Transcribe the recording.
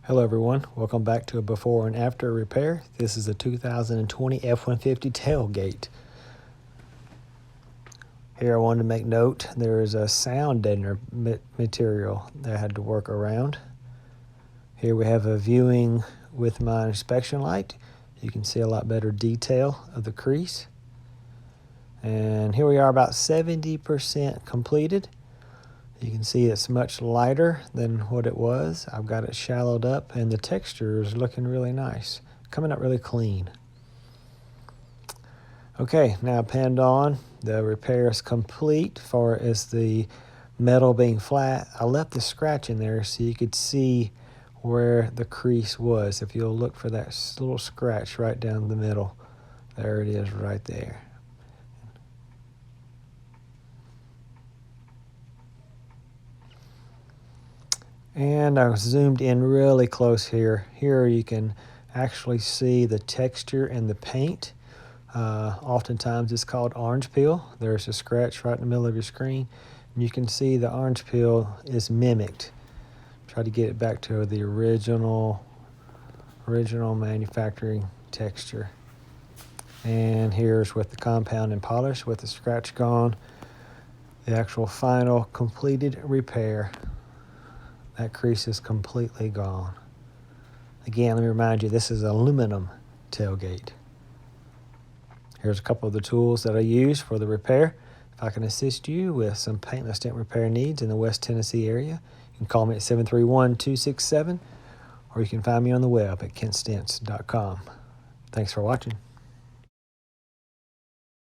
Hello everyone, welcome back to a before and after repair. This is a 2020 F-150 tailgate. Here I wanted to make note, there is a sound deadener material that I had to work around. Here we have a viewing with my inspection light. You can see a lot better detail of the crease. And here we are about 70% completed. You can see it's much lighter than what it was. I've got it shallowed up and the texture is looking really nice. Coming up really clean. Okay, now panned on. The repair is complete as far as the metal being flat. I left the scratch in there so you could see where the crease was. If you'll look for that little scratch right down the middle. There it is right there. And I zoomed in really close here. Here you can actually see the texture in the paint. Oftentimes it's called orange peel. There's a scratch right in the middle of your screen. And you can see the orange peel is mimicked. Try to get it back to the original manufacturing texture. And here's with the compound and polish with the scratch gone. The actual final completed repair. That crease is completely gone. Again, let me remind you, this is aluminum tailgate. Here's a couple of the tools that I use for the repair. If I can assist you with some paintless dent repair needs in the West Tennessee area, you can call me at 731-267, or you can find me on the web at kentsdents.com. Thanks for watching.